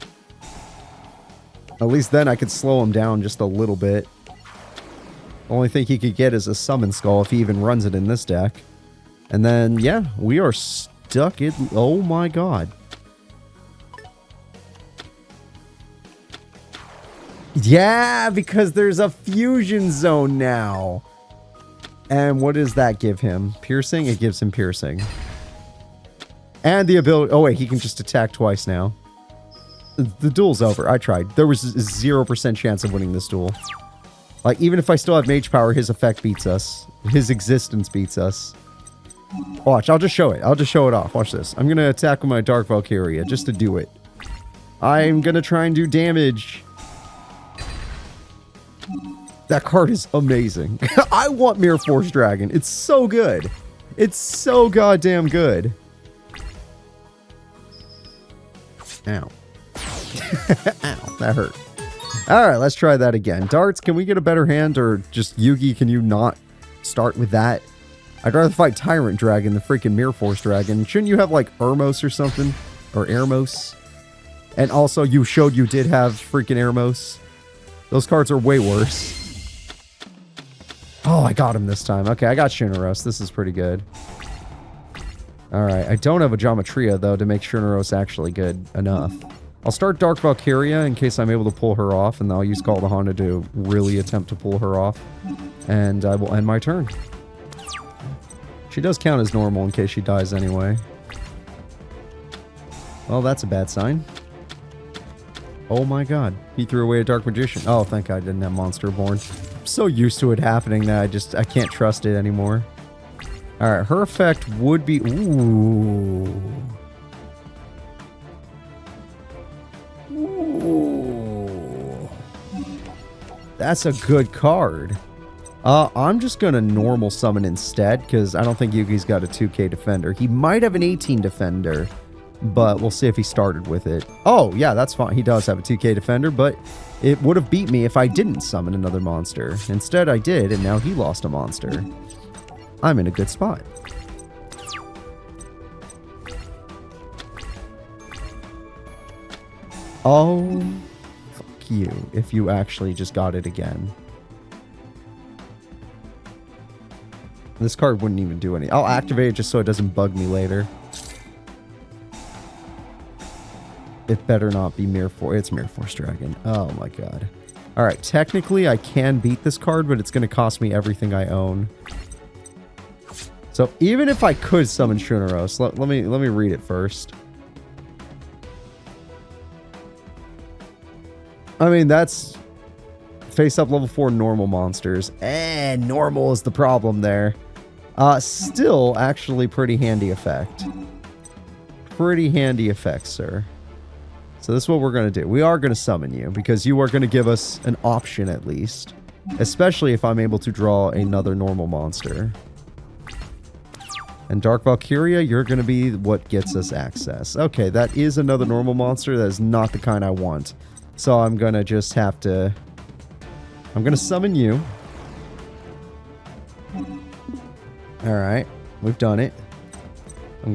At least then I could slow him down just a little bit. Only thing he could get is a Summon Skull if he even runs it in this deck. And then, yeah, we are stuck in... Oh my god. Yeah, because there's a fusion zone now. And what does that give him? Piercing? It gives him piercing. And the ability... Oh, wait, he can just attack twice now. The duel's over. I tried. There was 0% chance of winning this duel. Like, even if I still have mage power, his effect beats us. His existence beats us. Watch, I'll just show it. I'll just show it off. Watch this. I'm going to attack with my Dark Valkyria just to do it. I'm going to try and do damage. That card is amazing. I want Mirror Force Dragon. It's so good. It's so goddamn good. Ow. Ow, that hurt. Alright, let's try that again. Darts, can we get a better hand? Or just Yugi, can you not start with that? I'd rather fight Tyrant Dragon than freaking Mirror Force Dragon. Shouldn't you have like Ermos or something? Or Ermos? And also, you showed you did have freaking Ermos. Those cards are way worse. Oh, I got him this time. Okay, I got Shunaros. This is pretty good. Alright, I don't have a Geometria, though, to make Shunaros actually good enough. I'll start Dark Valkyria in case I'm able to pull her off, and I'll use Call to Honda to really attempt to pull her off. And I will end my turn. She does count as normal in case she dies anyway. Well, that's a bad sign. Oh my god. He threw away a Dark Magician. Oh, thank god I didn't have Monster Born. I'm so used to it happening that I can't trust it anymore. Alright, her effect would be... Ooh. Ooh. That's a good card. I'm just going to normal summon instead, because I don't think Yugi's got a 2k defender. He might have an 18 defender, but we'll see if he started with it. Oh, yeah, that's fine. He does have a 2k defender, but it would have beat me if I didn't summon another monster. Instead, I did, and now he lost a monster. I'm in a good spot. Oh, fuck you, if you actually just got it again. This card wouldn't even do anything. I'll activate it just so it doesn't bug me later. It better not be Mirror Force. It's Mirror Force Dragon. Oh my god. Alright, technically I can beat this card, but it's going to cost me everything I own. So even if I could summon Shunaros, let me read it first. I mean, that's face up level 4 normal monsters. And normal is the problem there. Still actually pretty handy effect. Pretty handy effect, sir. So this is what we're going to do. We are going to summon you because you are going to give us an option at least. Especially if I'm able to draw another normal monster. And Dark Valkyria, you're going to be what gets us access. Okay, that is another normal monster. That is not the kind I want. So I'm going to just have to... I'm going to summon you. Alright, we've done it. I'm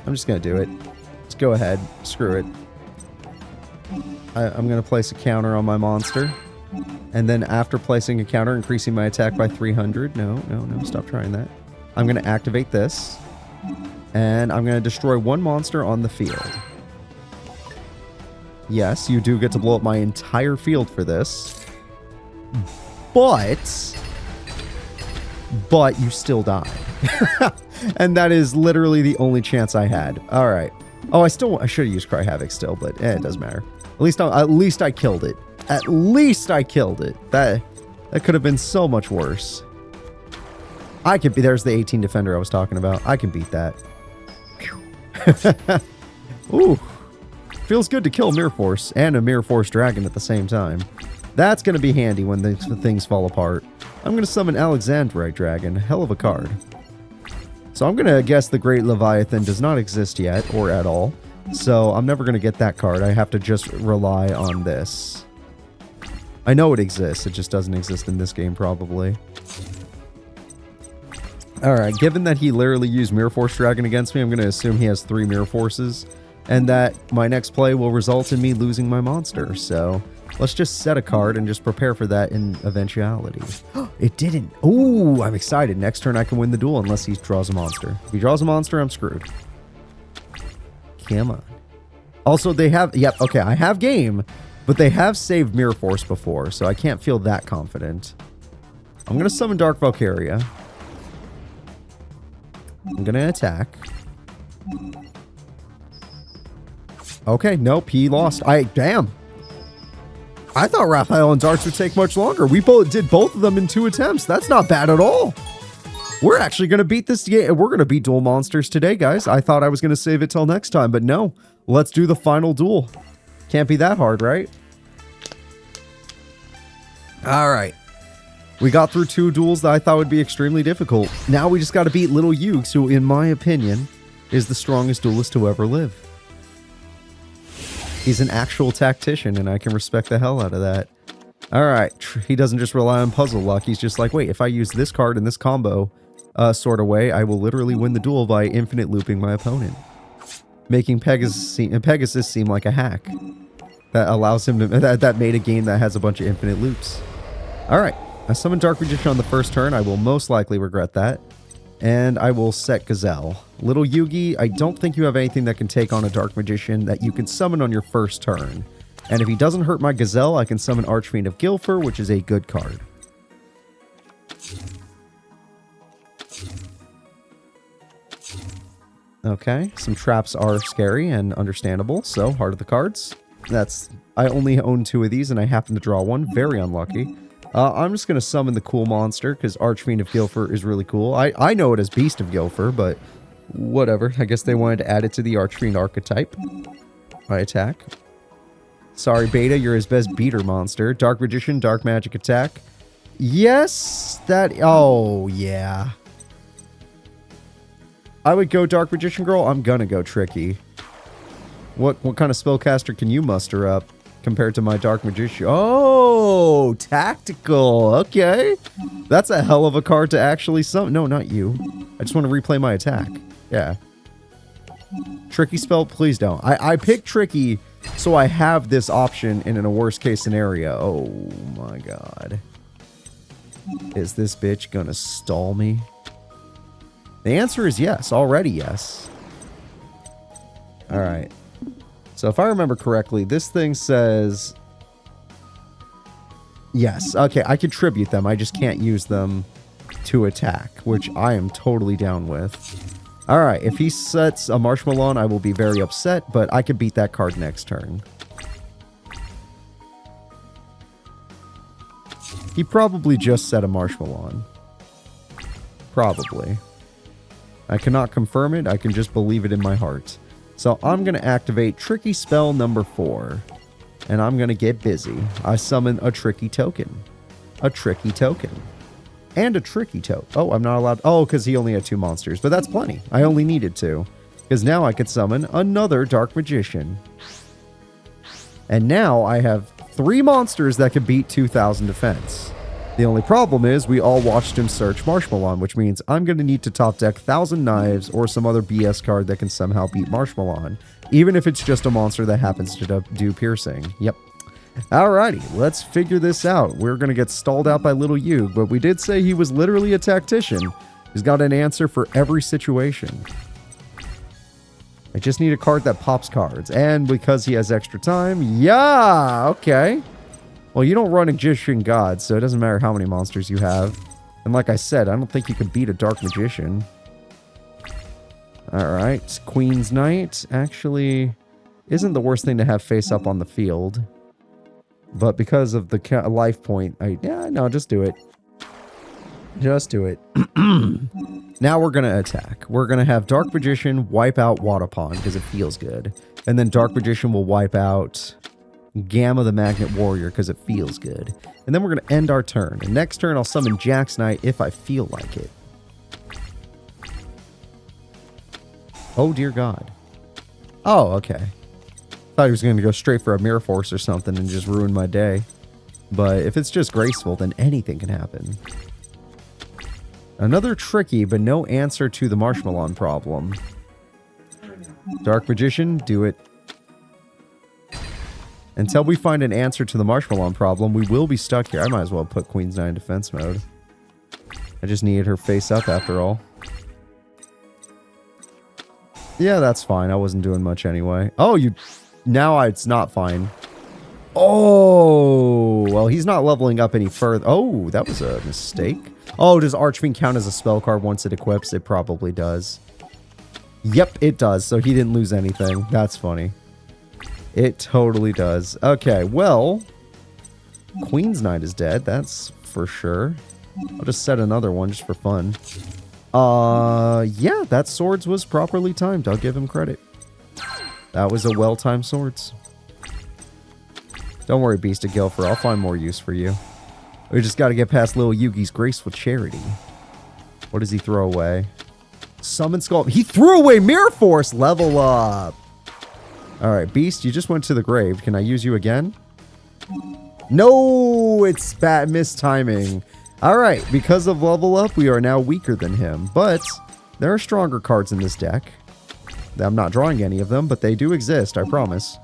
just going to do it. Let's go ahead. Screw it. I'm going to place a counter on my monster. And then after placing a counter, increasing my attack by 300. No, stop trying that. I'm going to activate this. And I'm going to destroy one monster on the field. Yes, you do get to blow up my entire field for this. But you still die. And that is literally the only chance I had. Alright. Oh, I should have used Cry Havoc still, but it doesn't matter. At least I killed it. At least I killed it. That could have been so much worse. There's the 18 defender I was talking about. I can beat that. Ooh. Feels good to kill Mirror Force and a Mirror Force Dragon at the same time. That's going to be handy when the things fall apart. I'm going to summon Alexandrite Dragon. Hell of a card. So I'm going to guess the Great Leviathan does not exist yet, or at all. So I'm never going to get that card. I have to just rely on this. I know it exists. It just doesn't exist in this game, probably. Alright, given that he literally used Mirror Force Dragon against me, I'm going to assume he has 3 Mirror Forces, and that my next play will result in me losing my monster. So let's just set a card and just prepare for that in eventuality. It didn't. Ooh, I'm excited. Next turn I can win the duel unless he draws a monster. If he draws a monster, I'm screwed. Come on. Also, they have... Yep, okay, I have game, but they have saved Mirror Force before, so I can't feel that confident. I'm going to summon Dark Valkyria. I'm going to attack. Okay, nope, he lost. Damn. I thought Raphael and Darts would take much longer. We did both of them in 2 attempts. That's not bad at all. We're actually going to beat this game. We're going to beat duel monsters today, guys. I thought I was going to save it till next time, but no. Let's do the final duel. Can't be that hard, right? All right. We got through 2 duels that I thought would be extremely difficult. Now we just got to beat Little Yugs, who, in my opinion, is the strongest duelist to ever live. He's an actual tactician, and I can respect the hell out of that. All right. He doesn't just rely on puzzle luck. He's just like, wait, if I use this card in this combo sort of way, I will literally win the duel by infinite looping my opponent. Making Pegasus seem like a hack. That allows him to... That made a game that has a bunch of infinite loops. All right. I summon Dark Magician on the first turn. I will most likely regret that. And I will set Gazelle. Little Yugi, I don't think you have anything that can take on a Dark Magician that you can summon on your first turn. And if he doesn't hurt my Gazelle, I can summon Archfiend of Guilford, which is a good card. Okay, some traps are scary and understandable, so Heart of the Cards. I only own 2 of these and I happen to draw 1. Very unlucky. I'm just going to summon the cool monster because Archfiend of Guilford is really cool. I know it as Beast of Guilford, but whatever. I guess they wanted to add it to the Archfiend archetype. I attack. Sorry, Beta, you're his best beater monster. Dark Magician, Dark Magic attack. Yes, that... Oh, yeah. I would go Dark Magician Girl. I'm gonna go Tricky. What kind of spellcaster can you muster up compared to my Dark Magician? Oh, tactical. Okay. That's a hell of a card to actually summon. No, not you. I just want to replay my attack. Yeah. Tricky spell, please don't. I picked Tricky so I have this option in a worst case scenario. Oh my god. Is this bitch gonna stall me? The answer is yes. Already yes. Alright. So if I remember correctly, this thing says... Yes. Okay, I can tribute them. I just can't use them to attack, which I am totally down with. Alright, if he sets a Marshmallow on, I will be very upset, but I could beat that card next turn. He probably just set a Marshmallow on. Probably. I cannot confirm it, I can just believe it in my heart. So I'm going to activate Tricky Spell number 4. And I'm going to get busy. I summon a Tricky Token. A Tricky Token. And a Tricky Token. Oh, I'm not allowed... Oh, because he only had 2 monsters. But that's plenty. I only needed 2. Because now I could summon another Dark Magician. And now I have 3 monsters that can beat 2,000 defense. The only problem is we all watched him search Marshmallow, which means I'm going to need to top deck 1,000 Knives or some other BS card that can somehow beat Marshmallow, even if it's just a monster that happens to do piercing. Yep. Alrighty, let's figure this out. We're going to get stalled out by Little Yug, but we did say he was literally a tactician. He's got an answer for every situation. I just need a card that pops cards, and because he has extra time, yeah, okay. Well, you don't run Magician God, so it doesn't matter how many monsters you have. And like I said, I don't think you can beat a Dark Magician. Alright, Queen's Knight actually isn't the worst thing to have face up on the field. But because of the life point, no, just do it. Just do it. Now we're going to attack. We're going to have Dark Magician wipe out Watapon because it feels good. And then Dark Magician will wipe out... Gamma the Magnet Warrior because it feels good. And then we're going to end our turn. And next turn I'll summon Jack's Knight if I feel like it. Oh dear god. Oh, okay. Thought he was going to go straight for a Mirror Force or something and just ruin my day. But if it's just graceful, then anything can happen. Another tricky, but no answer to the Marshmallow problem. Dark Magician, do it. Until we find an answer to the Marshmallow problem, we will be stuck here. I might as well put Queen's Knight in defense mode. I just needed her face up after all. Yeah, that's fine. I wasn't doing much anyway. Oh, you... Now it's not fine. Oh, well, he's not leveling up any further. Oh, that was a mistake. Oh, does Archfiend count as a spell card once it equips? It probably does. Yep, it does. So he didn't lose anything. That's funny. It totally does. Okay, well, Queen's Knight is dead. That's for sure. I'll just set another one just for fun. Yeah, that swords was properly timed. I'll give him credit. That was a well-timed swords. Don't worry, Beast of Guilford. I'll find more use for you. We just got to get past little Yugi's graceful charity. What does he throw away? Summon Skull. He threw away Mirror Force. Level up. All right, Beast, you just went to the grave. Can I use you again? No, it's bad mistiming. All right, because of level up, we are now weaker than him. But there are stronger cards in this deck. I'm not drawing any of them, but they do exist, I promise.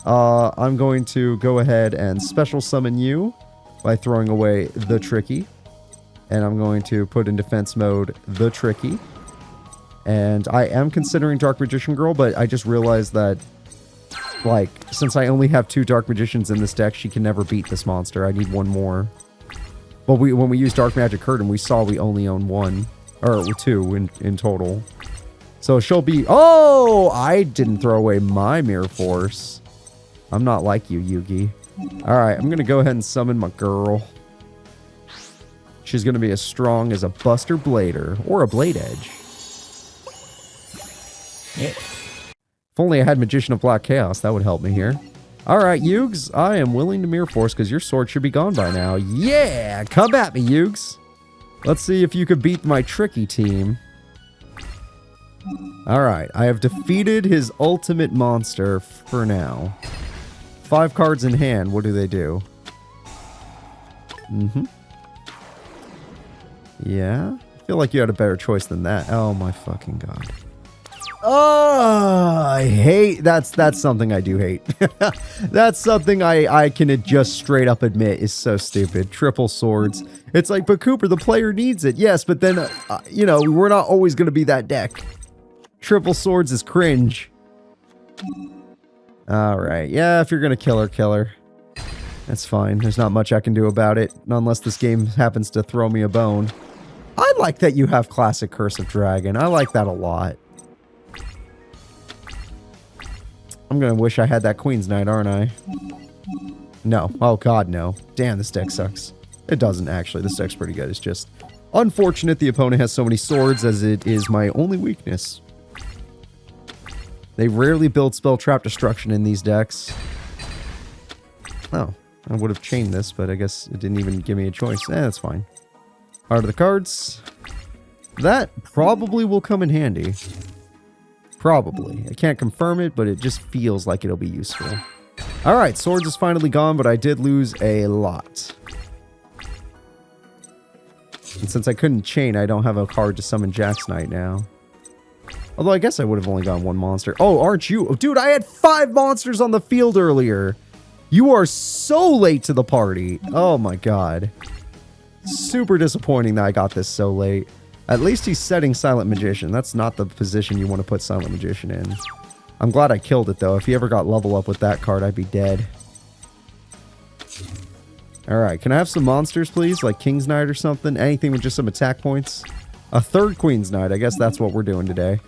I'm going to go ahead and special summon you by throwing away the Tricky. And I'm going to put in defense mode the Tricky. And I am considering Dark Magician Girl, but I just realized that, like, since I only have 2 Dark Magicians in this deck, she can never beat this monster. I need one more. But when we used Dark Magic Curtain, we saw we only own 1. Or 2 in total. So she'll be... Oh! I didn't throw away my Mirror Force. I'm not like you, Yugi. Alright, I'm going to go ahead and summon my girl. She's going to be as strong as a Buster Blader. Or a Blade Edge. If only I had Magician of Black Chaos, that would help me here. Alright, Yugs, I am willing to Mirror Force because your sword should be gone by now. Yeah! Come at me, Yugs! Let's see if you could beat my Tricky team. Alright, I have defeated his ultimate monster for now. 5 cards in hand, what do they do? Yeah? I feel like you had a better choice than that. Oh my fucking god. Oh, I hate... That's something I do hate. That's something I can just straight up admit is so stupid. Triple swords. It's like, but Cooper, the player needs it. Yes, but then, you know, we're not always going to be that deck. Triple swords is cringe. Alright, yeah, if you're going to kill her, kill her. That's fine. There's not much I can do about it, unless this game happens to throw me a bone. I like that you have Classic Curse of Dragon. I like that a lot. I'm gonna wish I had that Queen's Knight, aren't I? No. Oh god, no. Damn, this deck sucks. It doesn't, actually. This deck's pretty good. It's just unfortunate the opponent has so many swords, as it is my only weakness. They rarely build Spell Trap Destruction in these decks. Oh, I would have chained this, but I guess it didn't even give me a choice. That's fine. Heart of the cards. That probably will come in handy. Probably. I can't confirm it, but it just feels like it'll be useful. Alright, swords is finally gone, but I did lose a lot. And since I couldn't chain, I don't have a card to summon Jack's Knight now. Although I guess I would have only gotten 1 monster. Oh, aren't you? Oh, dude, I had 5 monsters on the field earlier. You are so late to the party. Oh my god. Super disappointing that I got this so late. At least he's setting Silent Magician. That's not the position you want to put Silent Magician in. I'm glad I killed it, though. If he ever got level up with that card, I'd be dead. Alright, can I have some monsters, please? Like King's Knight or something? Anything with just some attack points? A 3rd Queen's Knight. I guess that's what we're doing today.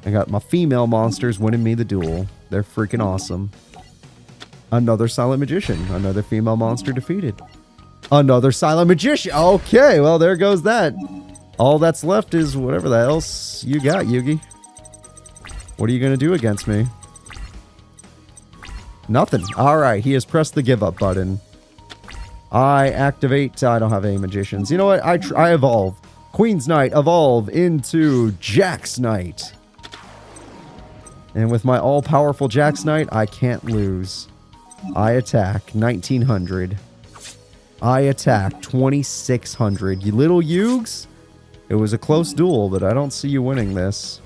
I got my female monsters winning me the duel. They're freaking awesome. Another Silent Magician. Another female monster defeated. Another Silent Magician. Okay, well, there goes that. All that's left is whatever the else you got, Yugi. What are you going to do against me? Nothing. Alright, he has pressed the give up button. I activate... I don't have any magicians. You know what? I evolve. Queen's Knight evolve into Jack's Knight. And with my all-powerful Jack's Knight, I can't lose. I attack. 1900. I attack 2,600. You little Yugs. It was a close duel, but I don't see you winning this.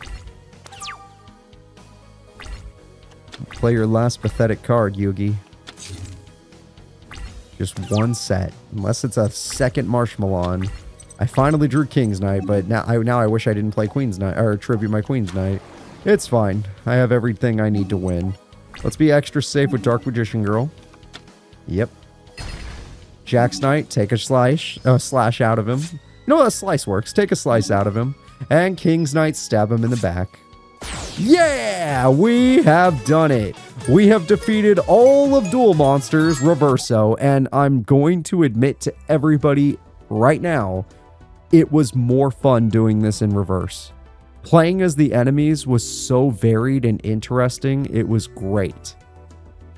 Play your last pathetic card, Yugi. Just one set. Unless it's a second Marshmallow. I finally drew King's Knight, but now I wish I didn't play Queen's Knight, or tribute my Queen's Knight. It's fine. I have everything I need to win. Let's be extra safe with Dark Magician Girl. Yep. Jack's Knight, take a slash out of him. You know what? A slice works. Take a slice out of him. And King's Knight, stab him in the back. Yeah! We have done it. We have defeated all of Duel Monsters Reverso, and I'm going to admit to everybody right now, it was more fun doing this in reverse. Playing as the enemies was so varied and interesting. It was great.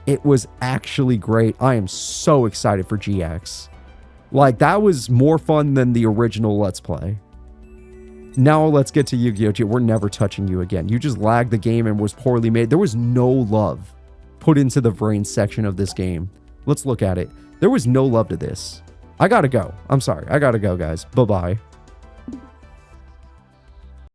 It was actually great. I am so excited for GX. Like, that was more fun than the original Let's Play. Now let's get to Yu-Gi-Oh! We're never touching you again. You just lagged the game and was poorly made. There was no love put into the brain section of this game. Let's look at it. There was no love to this. I gotta go. I'm sorry. I gotta go, guys. Bye-bye.